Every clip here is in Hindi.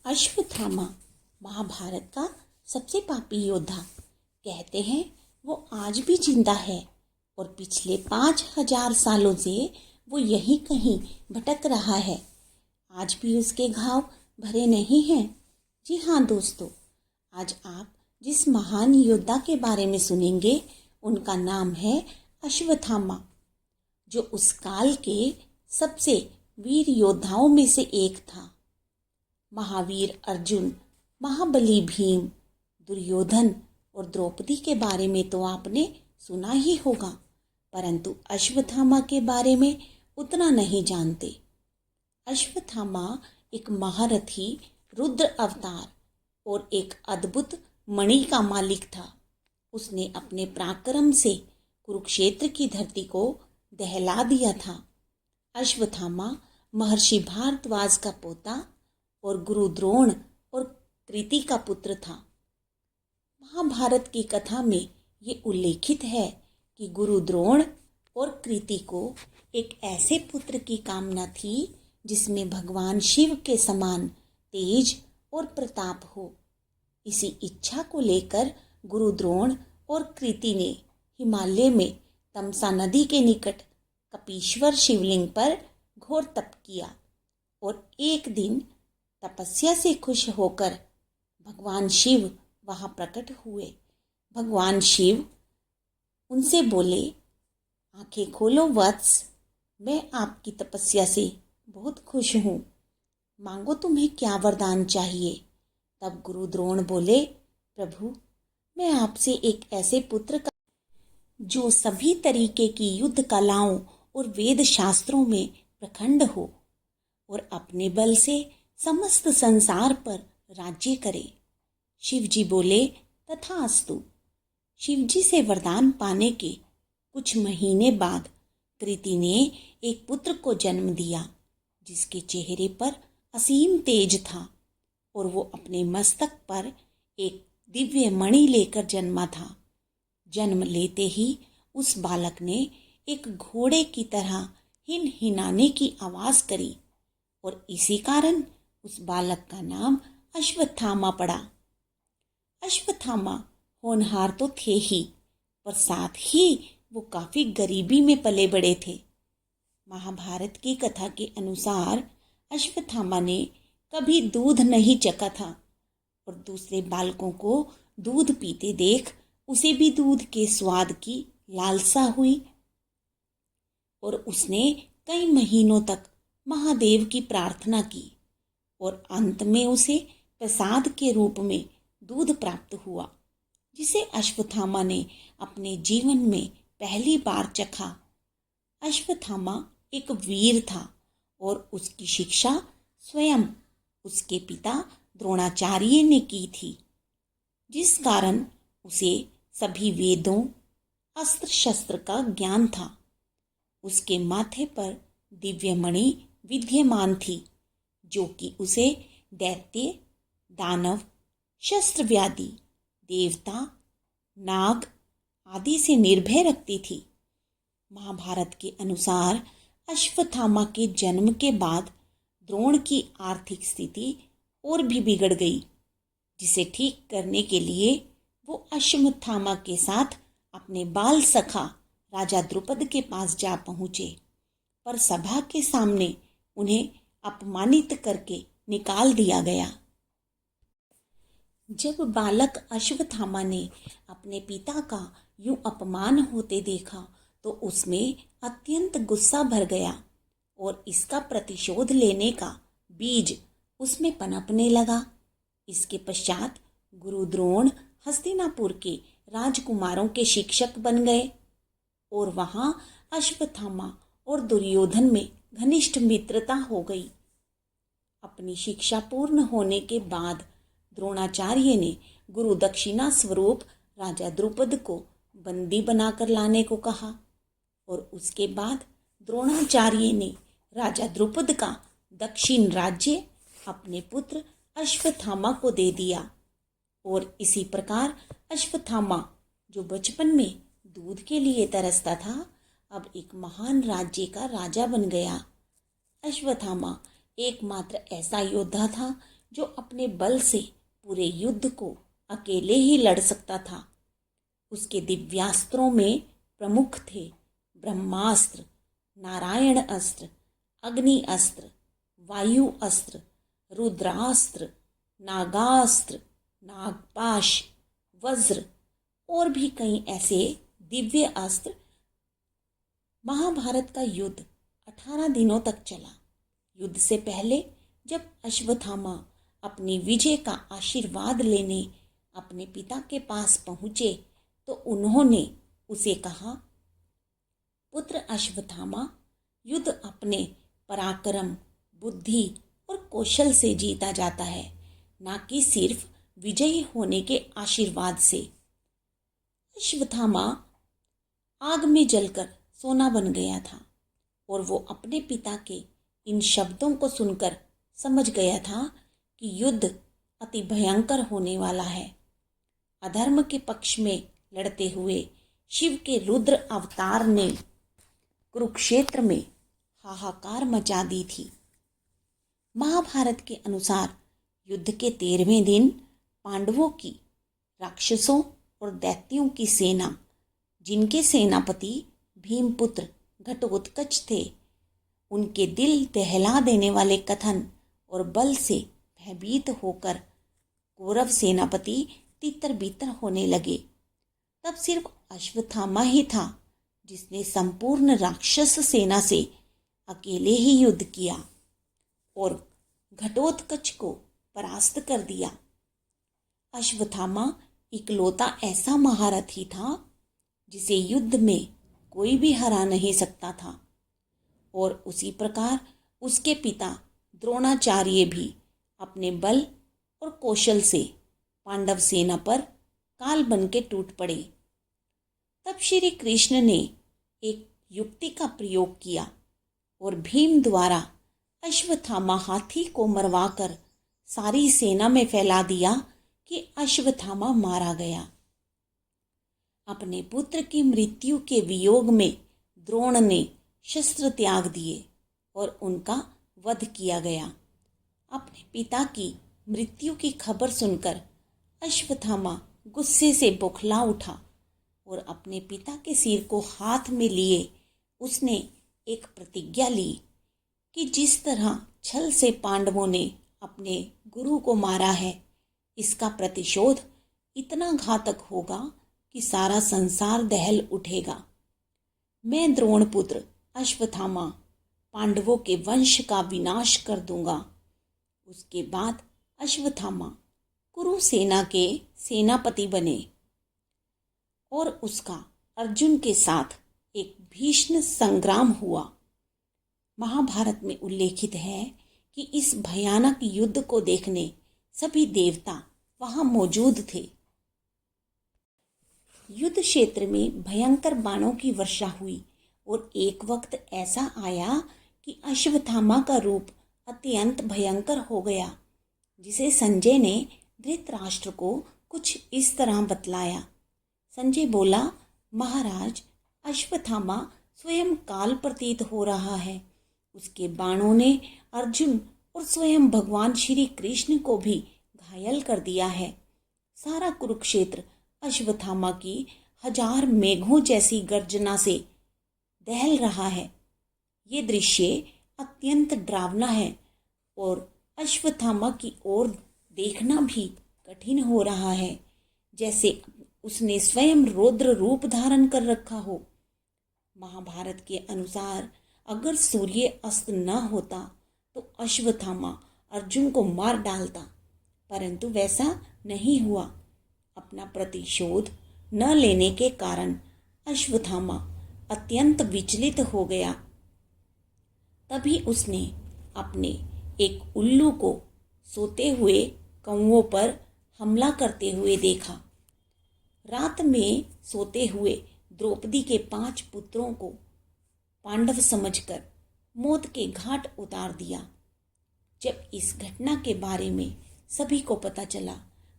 अश्वत्थामा महाभारत का सबसे पापी योद्धा। कहते हैं वो आज भी जिंदा है और पिछले 5000 सालों से वो यहीं कहीं भटक रहा है। आज भी उसके घाव भरे नहीं हैं। जी हाँ दोस्तों, आज आप जिस महान योद्धा के बारे में सुनेंगे उनका नाम है अश्वत्थामा, जो उस काल के सबसे वीर योद्धाओं में से एक था। महावीर अर्जुन, महाबली भीम, दुर्योधन और द्रौपदी के बारे में तो आपने सुना ही होगा, परंतु अश्वत्थामा के बारे में उतना नहीं जानते। अश्वत्थामा एक महारथी रुद्र अवतार और एक अद्भुत मणि का मालिक था। उसने अपने पराक्रम से कुरुक्षेत्र की धरती को दहला दिया था। अश्वत्थामा महर्षि भारद्वाज का पोता और गुरु द्रोण और कृति का पुत्र था। महाभारत की कथा में ये उल्लेखित है कि गुरु द्रोण और कृति को एक ऐसे पुत्र की कामना थी जिसमें भगवान शिव के समान तेज और प्रताप हो। इसी इच्छा को लेकर गुरु द्रोण और कृति ने हिमालय में तमसा नदी के निकट कपीश्वर शिवलिंग पर घोर तप किया और एक दिन तपस्या से खुश होकर भगवान शिव वहां प्रकट हुए। भगवान शिव उनसे बोले, आंखें खोलो वत्स, मैं आपकी तपस्या से बहुत खुश हूँ, मांगो तुम्हें क्या वरदान चाहिए। तब गुरु द्रोण बोले, प्रभु मैं आपसे एक ऐसे पुत्र का जो सभी तरीके की युद्ध कलाओं और वेद शास्त्रों में प्रखंड हो और अपने बल से समस्त संसार पर राज्य करे। शिवजी बोले, तथास्तु। शिवजी से वरदान पाने के कुछ महीने बाद कृति ने एक पुत्र को जन्म दिया जिसके चेहरे पर असीम तेज था और वो अपने मस्तक पर एक दिव्य मणि लेकर जन्मा था। जन्म लेते ही उस बालक ने एक घोड़े की तरह हिनहिनाने की आवाज करी और इसी कारण उस बालक का नाम अश्वत्थामा पड़ा। अश्वत्थामा होनहार तो थे ही, पर साथ ही वो काफी गरीबी में पले बड़े थे। महाभारत की कथा के अनुसार अश्वत्थामा ने कभी दूध नहीं चखा था और दूसरे बालकों को दूध पीते देख उसे भी दूध के स्वाद की लालसा हुई और उसने कई महीनों तक महादेव की प्रार्थना की और अंत में उसे प्रसाद के रूप में दूध प्राप्त हुआ, जिसे अश्वत्थामा ने अपने जीवन में पहली बार चखा। अश्वत्थामा एक वीर था और उसकी शिक्षा स्वयं उसके पिता द्रोणाचार्य ने की थी, जिस कारण उसे सभी वेदों, अस्त्र शस्त्र का ज्ञान था। उसके माथे पर दिव्य मणि विद्यमान थी जो कि उसे दैत्य, दानव, शस्त्रव्याधि, देवता, नाग आदि से निर्भय रखती थी। महाभारत के अनुसार अश्वत्थामा के जन्म के बाद द्रोण की आर्थिक स्थिति और भी बिगड़ गई, जिसे ठीक करने के लिए वो अश्वत्थामा के साथ अपने बाल सखा राजा द्रुपद के पास जा पहुंचे, पर सभा के सामने उन्हें अपमानित करके निकाल दिया गया। जब बालक अश्वत्थामा ने अपने पिता का यूं अपमान होते देखा तो उसमें अत्यंत गुस्सा भर गया और इसका प्रतिशोध लेने का बीज उसमें पनपने लगा। इसके पश्चात गुरु द्रोण हस्तिनापुर के राजकुमारों के शिक्षक बन गए और वहां अश्वत्थामा और दुर्योधन में घनिष्ठ मित्रता हो गई। अपनी शिक्षा पूर्ण होने के बाद द्रोणाचार्य ने गुरु दक्षिणा स्वरूप राजा द्रुपद को बंदी बनाकर लाने को कहा और उसके बाद द्रोणाचार्य ने राजा द्रुपद का दक्षिण राज्य अपने पुत्र अश्वत्थामा को दे दिया और इसी प्रकार अश्वत्थामा, जो बचपन में दूध के लिए तरसता था, अब एक महान राज्य का राजा बन गया। अश्वत्थामा एकमात्र ऐसा योद्धा था जो अपने बल से पूरे युद्ध को अकेले ही लड़ सकता था। उसके दिव्यास्त्रों में प्रमुख थे ब्रह्मास्त्र, नारायण अस्त्र, अग्नि अस्त्र, वायु अस्त्र, रुद्रास्त्र, नागास्त्र, नागपाश, वज्र और भी कई ऐसे दिव्य अस्त्र। महाभारत का युद्ध 18 दिनों तक चला। युद्ध से पहले जब अश्वत्थामा अपनी विजय का आशीर्वाद लेने अपने पिता के पास पहुंचे तो उन्होंने उसे कहा, पुत्र अश्वत्थामा, युद्ध अपने पराक्रम, बुद्धि और कौशल से जीता जाता है, ना कि सिर्फ विजयी होने के आशीर्वाद से। अश्वत्थामा आग में जलकर सोना बन गया था और वो अपने पिता के इन शब्दों को सुनकर समझ गया था कि युद्ध अति भयंकर होने वाला है। अधर्म के पक्ष में लड़ते हुए शिव के रुद्र अवतार ने कुरुक्षेत्र में हाहाकार मचा दी थी। महाभारत के अनुसार युद्ध के 13वें दिन पांडवों की राक्षसों और दैत्यों की सेना, जिनके सेनापति भीमपुत्र घटोत्कच थे, उनके दिल दहला देने वाले कथन और बल से भयभीत होकर कौरव सेनापति तितर बितर होने लगे। तब सिर्फ अश्वत्थामा ही था जिसने संपूर्ण राक्षस सेना से अकेले ही युद्ध किया और घटोत्कच को परास्त कर दिया। अश्वत्थामा इकलौता ऐसा महारथी था जिसे युद्ध में कोई भी हरा नहीं सकता था और उसी प्रकार उसके पिता द्रोणाचार्य भी अपने बल और कौशल से पांडव सेना पर काल बन के टूट पड़े। तब श्री कृष्ण ने एक युक्ति का प्रयोग किया और भीम द्वारा अश्वत्थामा हाथी को मरवाकर सारी सेना में फैला दिया कि अश्वत्थामा मारा गया। अपने पुत्र की मृत्यु के वियोग में द्रोण ने शस्त्र त्याग दिए और उनका वध किया गया। अपने पिता की मृत्यु की खबर सुनकर अश्वत्थामा गुस्से से बौखला उठा और अपने पिता के सिर को हाथ में लिए उसने एक प्रतिज्ञा ली कि जिस तरह छल से पांडवों ने अपने गुरु को मारा है, इसका प्रतिशोध इतना घातक होगा कि सारा संसार दहल उठेगा। मैं द्रोणपुत्र अश्वत्थामा पांडवों के वंश का विनाश कर दूंगा। उसके बाद अश्वत्थामा कुरु सेना के सेनापति बने और उसका अर्जुन के साथ एक भीषण संग्राम हुआ। महाभारत में उल्लेखित है कि इस भयानक युद्ध को देखने सभी देवता वहां मौजूद थे। युद्ध क्षेत्र में भयंकर बाणों की वर्षा हुई और एक वक्त ऐसा आया कि अश्वत्थामा का रूप अत्यंत भयंकर हो गया, जिसे संजय ने धृतराष्ट्र को कुछ इस तरह बतलाया। संजय बोला, महाराज, अश्वत्थामा स्वयं काल प्रतीत हो रहा है। उसके बाणों ने अर्जुन और स्वयं भगवान श्री कृष्ण को भी घायल कर दिया है। सारा कुरुक्षेत्र अश्वत्थामा की 1000 मेघों जैसी गर्जना से दहल रहा है। ये दृश्य अत्यंत डरावना है और अश्वत्थामा की ओर देखना भी कठिन हो रहा है, जैसे उसने स्वयं रौद्र रूप धारण कर रखा हो। महाभारत के अनुसार अगर सूर्य अस्त न होता तो अश्वत्थामा अर्जुन को मार डालता, परंतु वैसा नहीं हुआ। अपना प्रतिशोध न लेने के कारण अश्वत्थामा अत्यंत विचलित हो गया। तभी उसने अपने एक उल्लू को सोते हुए कौओं पर हमला करते हुए देखा। रात में सोते हुए द्रौपदी के 5 पुत्रों को पांडव समझकर मौत के घाट उतार दिया। जब इस घटना के बारे में सभी को पता चला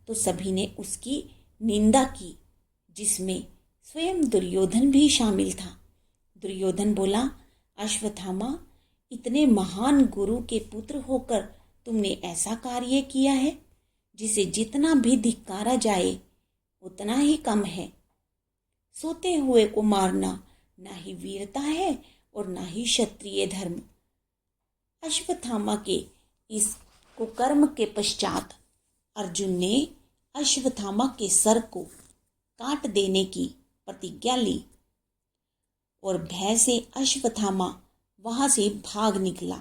तो सभी ने उसकी निंदा की, जिसमें स्वयं दुर्योधन भी शामिल था। दुर्योधन बोला, अश्वत्थामा इतने महान गुरु के पुत्र होकर तुमने ऐसा कार्य किया है जिसे जितना भी धिक्कारा जाए उतना ही कम है। सोते हुए को मारना ना ही वीरता है और ना ही क्षत्रिय धर्म। अश्वत्थामा के इस कुकर्म के पश्चात अर्जुन ने अश्वत्थामा के सर को काट देने की प्रतिज्ञा ली और भय से अश्वत्थामा वहां से भाग निकला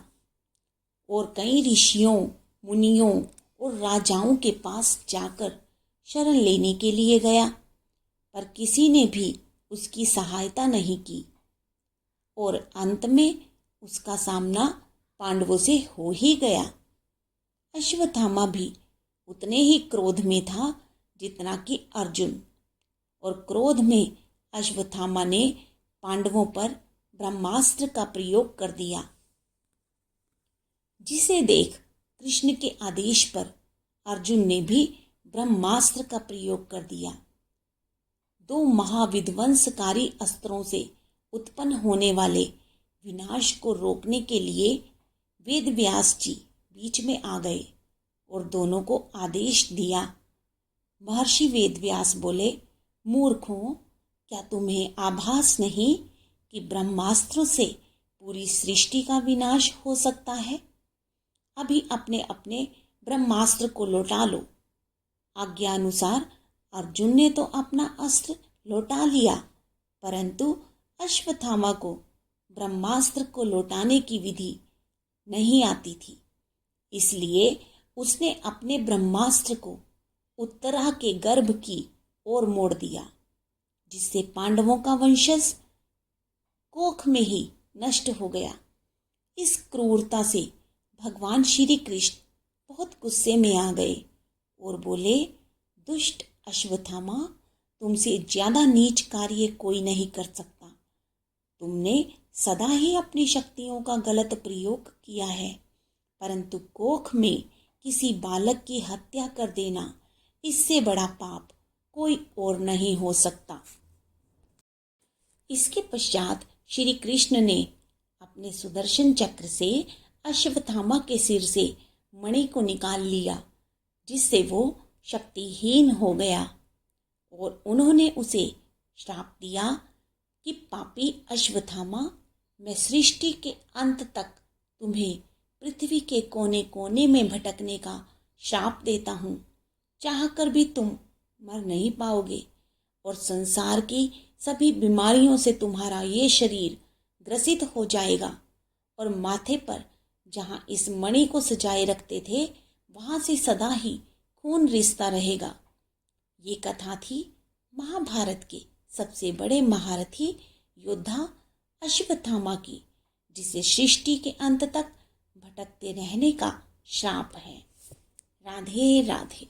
और कई ऋषियों, मुनियों और राजाओं के पास जाकर शरण लेने के लिए गया, पर किसी ने भी उसकी सहायता नहीं की और अंत में उसका सामना पांडवों से हो ही गया। अश्वत्थामा भी उतने ही क्रोध में था जितना कि अर्जुन, और क्रोध में अश्वत्थामा ने पांडवों पर ब्रह्मास्त्र का प्रयोग कर दिया, जिसे देख कृष्ण के आदेश पर अर्जुन ने भी ब्रह्मास्त्र का प्रयोग कर दिया। दो महाविध्वंसकारी अस्त्रों से उत्पन्न होने वाले विनाश को रोकने के लिए वेद व्यास जी बीच में आ गए और दोनों को आदेश दिया। महर्षि वेद व्यास बोले, मूर्खों, क्या तुम्हें आभास नहीं कि ब्रह्मास्त्रों से पूरी सृष्टि का विनाश हो सकता है? अभी अपने अपने ब्रह्मास्त्र को लौटा लो। आज्ञा अनुसार अर्जुन ने तो अपना अस्त्र लौटा लिया, परंतु अश्वत्थामा को ब्रह्मास्त्र को लौटाने की विधि नहीं आती थी, इसलिए उसने अपने ब्रह्मास्त्र को उत्तरा के गर्भ की ओर मोड़ दिया, जिससे पांडवों का वंशज कोख में ही नष्ट हो गया। इस क्रूरता से भगवान श्री कृष्ण बहुत गुस्से में आ गए और बोले, दुष्ट अश्वत्थामा, तुमसे ज्यादा नीच कार्य कोई नहीं कर सकता। तुमने सदा ही अपनी शक्तियों का गलत प्रयोग किया है, परंतु कोख में किसी बालक की हत्या कर देना, इससे बड़ा पाप कोई और नहीं हो सकता। इसके पश्चात श्री कृष्ण ने अपने सुदर्शन चक्र से अश्वत्थामा के सिर से मणि को निकाल लिया, जिससे वो शक्तिहीन हो गया, और उन्होंने उसे श्राप दिया कि पापी अश्वत्थामा, मैं सृष्टि के अंत तक तुम्हें पृथ्वी के कोने कोने में भटकने का श्राप देता हूँ। चाहकर भी तुम मर नहीं पाओगे और संसार की सभी बीमारियों से तुम्हारा ये शरीर ग्रसित हो जाएगा और माथे पर जहाँ इस मणि को सजाए रखते थे वहाँ से सदा ही खून रिसता रहेगा। ये कथा थी महाभारत के सबसे बड़े महारथी योद्धा अश्वत्थामा की, जिसे सृष्टि के अंत तक भटकते रहने का श्राप है। राधे राधे।